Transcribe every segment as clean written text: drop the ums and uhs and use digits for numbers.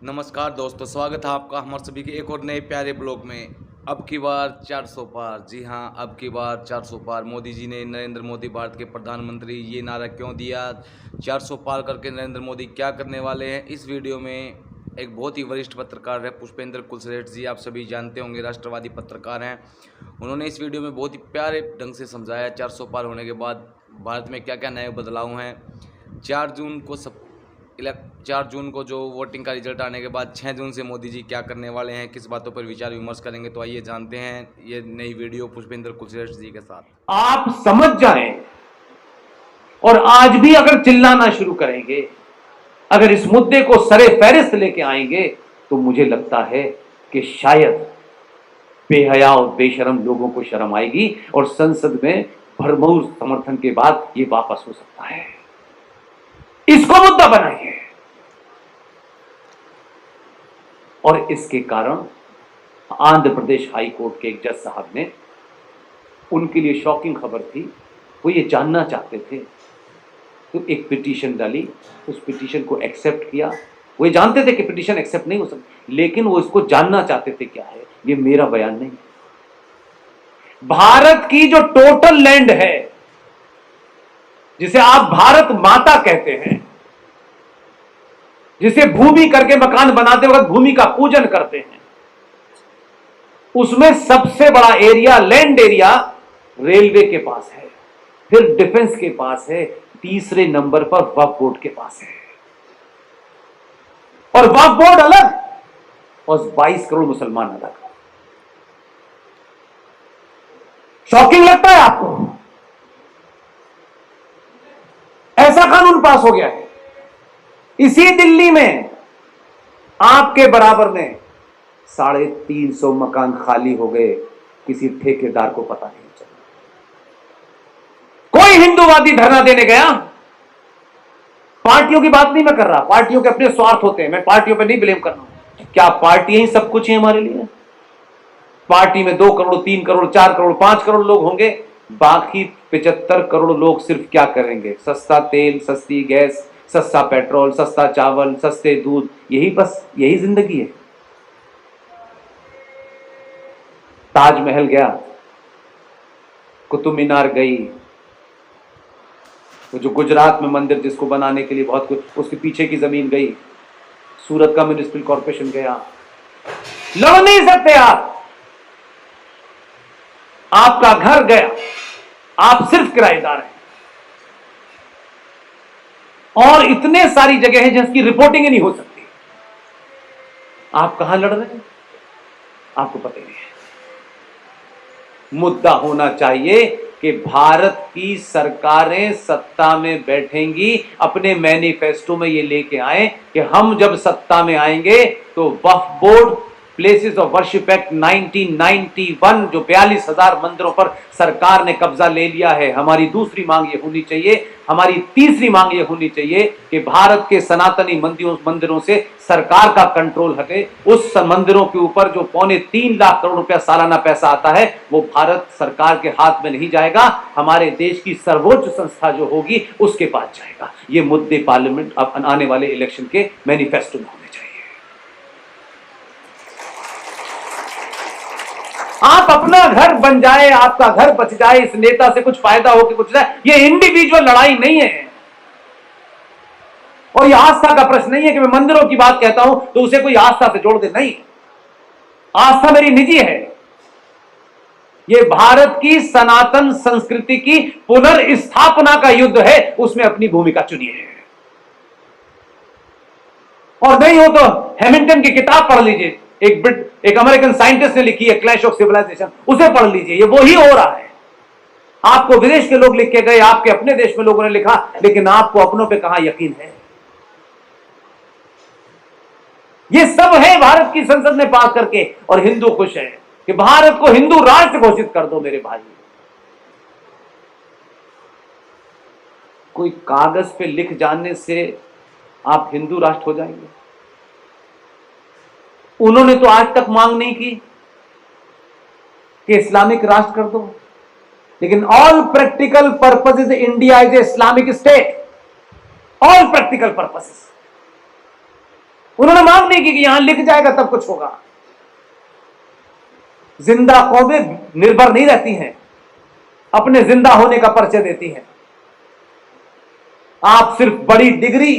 नमस्कार दोस्तों, स्वागत है आपका हमारे सभी के एक और नए प्यारे ब्लॉग में। अब की बार 400 पार। जी हाँ, अब की बार 400 पार। मोदी जी ने, नरेंद्र मोदी भारत के प्रधानमंत्री, ये नारा क्यों दिया? 400 पार करके नरेंद्र मोदी क्या करने वाले हैं? इस वीडियो में एक बहुत ही वरिष्ठ पत्रकार है पुष्पेंद्र कुलश्रेष्ठ जी, आप सभी जानते होंगे, राष्ट्रवादी पत्रकार हैं। उन्होंने इस वीडियो में बहुत ही प्यारे ढंग से समझाया 400 पार होने के बाद भारत में क्या क्या नए बदलाव हैं। 4 जून को 4 जून को जो वोटिंग का रिजल्ट आने के बाद 6 जून से मोदी जी क्या करने वाले हैं, किस बातों पर विचार विमर्श करेंगे, तो आइए जानते हैं ये नई वीडियो पुष्पेंद्र कुलश्रेष्ठ जी के साथ। आप समझ जाएं और आज भी अगर चिल्लाना शुरू करेंगे, अगर इस मुद्दे को सरे फहरिस्त लेके आएंगे, तो मुझे लगता है कि शायद बेहया और बेशरम लोगों को शर्म आएगी और संसद में भरपूर समर्थन के बाद ये वापस हो सकता है। इसको मुद्दा बनाइए। और इसके कारण आंध्र प्रदेश हाई कोर्ट के एक जज साहब ने, उनके लिए शॉकिंग खबर थी, वो ये जानना चाहते थे, तो एक पिटीशन डाली, उस पिटीशन को एक्सेप्ट किया। वो ये जानते थे कि पिटीशन एक्सेप्ट नहीं हो सकती, लेकिन वो इसको जानना चाहते थे क्या है। ये मेरा बयान नहीं, भारत की जो टोटल लैंड है, जिसे आप भारत माता कहते हैं, जिसे भूमि करके मकान बनाते वक्त भूमि का पूजन करते हैं, उसमें सबसे बड़ा एरिया, लैंड एरिया, रेलवे के पास है, फिर डिफेंस के पास है, तीसरे नंबर पर वक्फ बोर्ड के पास है। और वक्फ बोर्ड अलग और 22 करोड़ मुसलमान अलग। शॉकिंग लगता है आपको? ऐसा कानून पास हो गया है। इसी दिल्ली में आपके बराबर में 350 मकान खाली हो गए, किसी ठेकेदार को पता नहीं चला। कोई हिंदूवादी धरना देने गया, पार्टियों की बात नहीं मैं कर रहा, पार्टियों के अपने स्वार्थ होते हैं, मैं पार्टियों पे नहीं ब्लेम कर रहा हूं। क्या पार्टियां ही सब कुछ है हमारे लिए? पार्टी में 2 करोड़, 3 करोड़, 4 करोड़, 5 करोड़ लोग होंगे, बाकी 75 करोड़ लोग सिर्फ क्या करेंगे? सस्ता तेल, सस्ती गैस, सस्ता पेट्रोल, सस्ता चावल, सस्ते दूध, यही बस, यही जिंदगी है। ताजमहल गया, कुतुब मीनार गई, वो जो गुजरात में मंदिर जिसको बनाने के लिए बहुत कुछ, उसके पीछे की जमीन गई, सूरत का म्युनिसिपल कॉर्पोरेशन गया। लड़ नहीं सकते आप, आपका घर गया, आप सिर्फ किराएदार हैं। और इतने सारी जगह हैं जिसकी रिपोर्टिंग ही नहीं हो सकती। आप कहां लड़ रहे हैं? आपको पता नहीं है। मुद्दा होना चाहिए कि भारत की सरकारें सत्ता में बैठेंगी, अपने मैनिफेस्टो में ये लेके आए कि हम जब सत्ता में आएंगे तो Waqf board, places of worship act 1991, जो 42,000 मंदिरों पर सरकार ने कब्जा ले लिया है, हमारी दूसरी मांग ये होनी चाहिए, हमारी तीसरी मांग ये होनी चाहिए कि भारत के सनातनी मंदिरों से सरकार का कंट्रोल हटे। उस मंदिरों के ऊपर जो 3.25 लाख करोड़ रुपया सालाना पैसा आता है, वो भारत सरकार के हाथ में नहीं जाएगा, हमारे देश की सर्वोच्च संस्था जो होगी उसके पास जाएगा। ये मुद्दे पार्लियामेंट अब आने वाले इलेक्शन के मैनिफेस्टो में होने चाहिए। आप अपना घर बन जाए, आपका घर बच जाए, इस नेता से कुछ फायदा हो कि कुछ जाए, ये इंडिविजुअल लड़ाई नहीं है। और ये आस्था का प्रश्न नहीं है कि मैं मंदिरों की बात कहता हूं तो उसे कोई आस्था से जोड़ दे, नहीं। आस्था मेरी निजी है। ये भारत की सनातन संस्कृति की पुनर्स्थापना का युद्ध है, उसमें अपनी भूमिका चुनिए। और नहीं हो तो हैमिल्टन की किताब पढ़ लीजिए, एक अमेरिकन साइंटिस्ट ने लिखी है, क्लैश ऑफ सिविलाइजेशन, उसे पढ़ लीजिए। ये वही हो रहा है। आपको विदेश के लोग लिख के गए, आपके अपने देश में लोगों ने लिखा, लेकिन आपको अपनों पे कहां यकीन है? ये सब है भारत की संसद ने पास करके, और हिंदू खुश है कि भारत को हिंदू राष्ट्र घोषित कर दो। मेरे भाई, कोई कागज पे लिख जाने से आप हिंदू राष्ट्र हो जाएंगे? उन्होंने तो आज तक मांग नहीं की कि इस्लामिक राष्ट्र कर दो, लेकिन all practical purposes India is a Islamic state. All practical purposes. उन्होंने मांग नहीं की कि यहां लिख जाएगा तब कुछ होगा। जिंदा कौमें निर्भर नहीं रहती हैं, अपने जिंदा होने का परिचय देती हैं। आप सिर्फ बड़ी डिग्री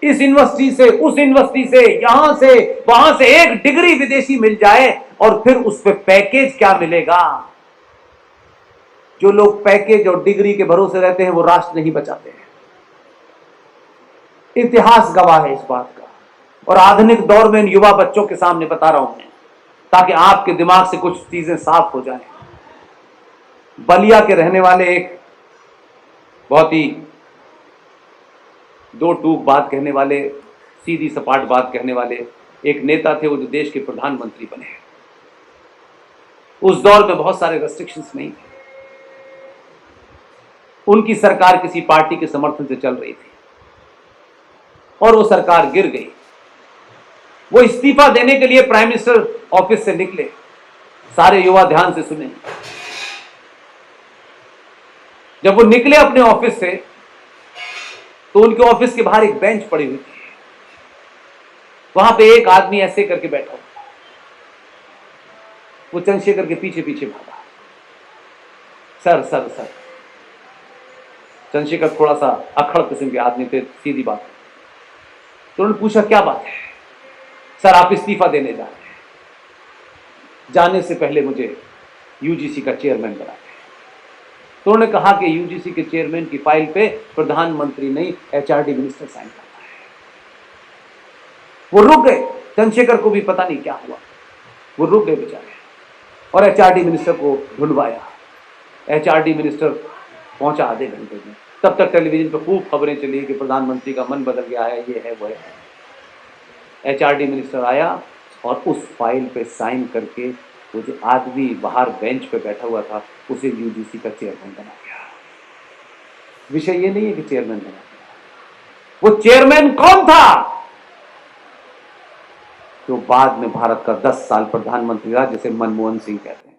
इस यूनिवर्सिटी से, उस यूनिवर्सिटी से, यहां से, वहां से एक डिग्री विदेशी मिल जाए और फिर उस पे पैकेज क्या मिलेगा। जो लोग पैकेज और डिग्री के भरोसे रहते हैं वो राष्ट्र नहीं बचाते हैं। इतिहास गवाह है इस बात का, और आधुनिक दौर में इन युवा बच्चों के सामने बता रहा हूं मैं, ताकि आपके दिमाग से कुछ चीजें साफ हो जाएं। बलिया के रहने वाले एक बहुत ही दो टूक बात कहने वाले, सीधी सपाट बात कहने वाले एक नेता थे, वो जो देश के प्रधानमंत्री बने। उस दौर में बहुत सारे रेस्ट्रिक्शंस नहीं थे। उनकी सरकार किसी पार्टी के समर्थन से चल रही थी और वो सरकार गिर गई। वो इस्तीफा देने के लिए प्राइम मिनिस्टर ऑफिस से निकले। सारे युवा ध्यान से सुने। जब वो निकले अपने ऑफिस से तो उनके ऑफिस के बाहर एक बेंच पड़ी हुई थी। वहां पे एक आदमी ऐसे करके बैठा हुआ। वो चंद्रशेखर के पीछे पीछे भागा। Sir sir sir. चंद्रशेखर थोड़ा सा अखड़ किस्म के आदमी थे, सीधी बात। तो उन्होंने पूछा क्या बात है। सर आप इस्तीफा देने जा रहे हैं, जाने से पहले मुझे यूजीसी का चेयरमैन बना दें। तो उन्होंने कहा कि यूजीसी के चेयरमैन की फाइल पे प्रधानमंत्री नहीं एचआरडी मिनिस्टर साइन करता है। वो रुक गए। चंद्रशेखर को भी पता नहीं क्या हुआ, वो रुक गए बेचारे और एचआरडी मिनिस्टर को ढूंढवाया। एचआरडी मिनिस्टर पहुंचा आधे घंटे में। तब तक टेलीविजन पर खूब खबरें चली कि प्रधानमंत्री का मन बदल गया है, ये है वो है। एचआरडी मिनिस्टर आया और उस फाइल पे साइन करके वो जो आदमी बाहर बेंच पे बैठा हुआ था उसे यूजीसी का चेयरमैन बना दिया। विषय ये नहीं है कि चेयरमैन बना दिया, वो चेयरमैन कौन था जो बाद में भारत का 10 साल प्रधानमंत्री रहा, जिसे मनमोहन सिंह कहते हैं।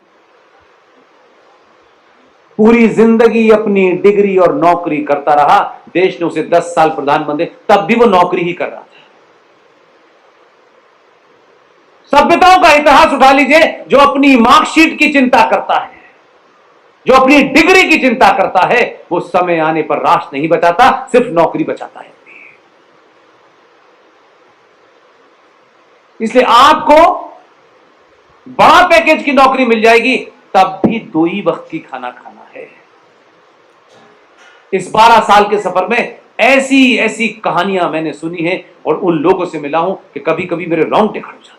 पूरी जिंदगी अपनी डिग्री और नौकरी करता रहा। देश ने उसे 10 साल प्रधानमंत्री, तब भी वो नौकरी ही कर रहा था। सभ्यताओं का इतिहास उठा लीजिए, जो अपनी मार्कशीट की चिंता करता है, जो अपनी डिग्री की चिंता करता है, वो समय आने पर राष्ट्र नहीं बचाता, सिर्फ नौकरी बचाता है। इसलिए आपको बड़ा पैकेज की नौकरी मिल जाएगी, तब भी 2 ही वक्त की खाना खाना है। इस 12 साल के सफर में ऐसी ऐसी कहानियां मैंने सुनी हैं और उन लोगों से मिला हूं कि कभी कभी मेरे रोंगटे खड़े हो जाते हैं।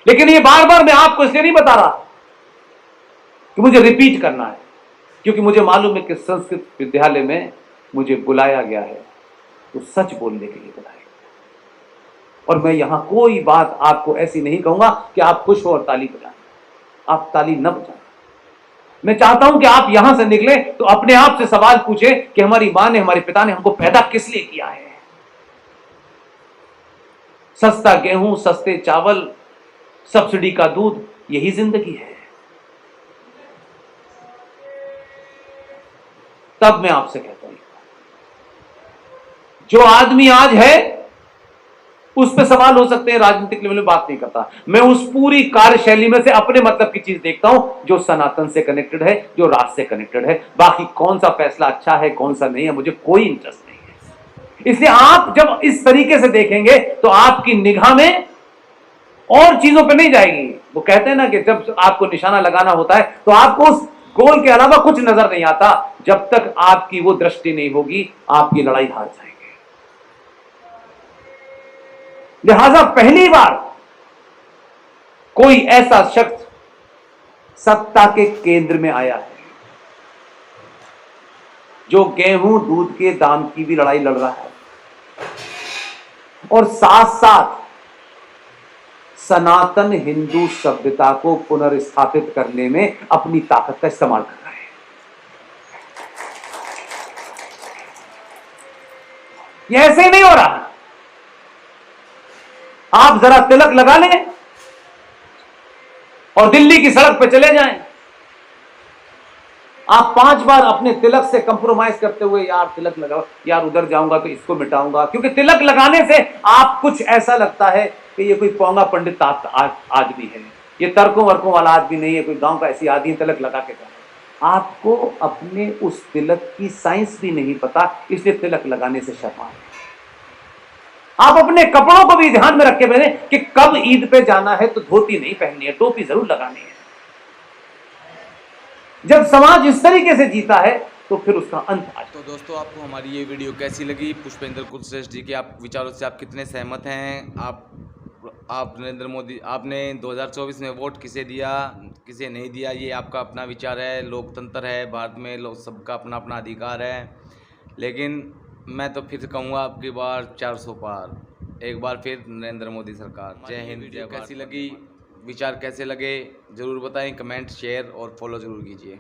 लेकिन ये बार बार मैं आपको इसलिए नहीं बता रहा कि मुझे रिपीट करना है, क्योंकि मुझे मालूम है कि संस्कृत विद्यालय में मुझे बुलाया गया है तो सच बोलने के लिए बुलाया गया। और मैं यहां कोई बात आपको ऐसी नहीं कहूंगा कि आप खुश हो और ताली बजाएं। आप ताली न बजाएं। मैं चाहता हूं कि आप यहां से निकले तो अपने आप से सवाल पूछे कि हमारी मां ने, हमारे पिता ने हमको पैदा किस लिए किया है। सस्ता गेहूं, सस्ते चावल, सब्सिडी का दूध, यही जिंदगी है। तब मैं आपसे कहता हूं, जो आदमी आज है उस पे सवाल हो सकते हैं, राजनीतिक लेवल में बात नहीं करता। मैं उस पूरी कार्यशैली में से अपने मतलब की चीज देखता हूं, जो सनातन से कनेक्टेड है, जो राष्ट्र से कनेक्टेड है। बाकी कौन सा फैसला अच्छा है, कौन सा नहीं है, मुझे कोई इंटरेस्ट नहीं है। इसलिए आप जब इस तरीके से देखेंगे तो आपकी निगाह में और चीजों पर नहीं जाएगी। वो कहते हैं ना कि जब आपको निशाना लगाना होता है तो आपको उस गोल के अलावा कुछ नजर नहीं आता। जब तक आपकी वो दृष्टि नहीं होगी, आपकी लड़ाई हार जाएगी। लिहाजा पहली बार कोई ऐसा शख्स सत्ता के केंद्र में आया है जो गेहूं दूध के दाम की भी लड़ाई लड़ रहा है और साथ साथ सनातन हिंदू सभ्यता को पुनर्स्थापित करने में अपनी ताकत का इस्तेमाल कर रहा है। यह ऐसे ही नहीं हो रहा। आप जरा तिलक लगा लें और दिल्ली की सड़क पर चले जाएं, आप 5 बार अपने तिलक से कंप्रोमाइज करते हुए, यार तिलक लगाओ, यार उधर जाऊंगा तो इसको मिटाऊंगा, क्योंकि तिलक लगाने से आप कुछ ऐसा लगता है कि ये कोई पौंगा पंडित आदमी है, ये तर्कों वर्कों वाला आदमी नहीं है, कोई गांव का ऐसी आदमी तिलक लगा के जाए। आपको अपने उस तिलक की साइंस भी नहीं पता, इसलिए तिलक लगाने से शर्मा। आप अपने कपड़ों को भी ध्यान में रख के पहने कि कब ईद पे जाना है तो धोती नहीं पहननी है, टोपी जरूर लगानी है। जब समाज इस तरीके से जीता है तो फिर उसका अंत आ जाता है। तो दोस्तों, आपको हमारी ये वीडियो कैसी लगी? पुष्पेंद्र कुलश्रेष्ठ जी के आप विचारों से आप कितने सहमत हैं? आप नरेंद्र मोदी, आपने 2024 में वोट किसे दिया, किसे नहीं दिया, ये आपका अपना विचार है। लोकतंत्र है भारत में, लोग सबका अपना अपना अधिकार है। लेकिन मैं तो फिर कहूँगा अब की बार 400 पार, एक बार फिर नरेंद्र मोदी सरकार। जय हिंद। वीडियो कैसी लगी, विचार कैसे लगे, ज़रूर बताएं। कमेंट, शेयर और फॉलो ज़रूर कीजिए।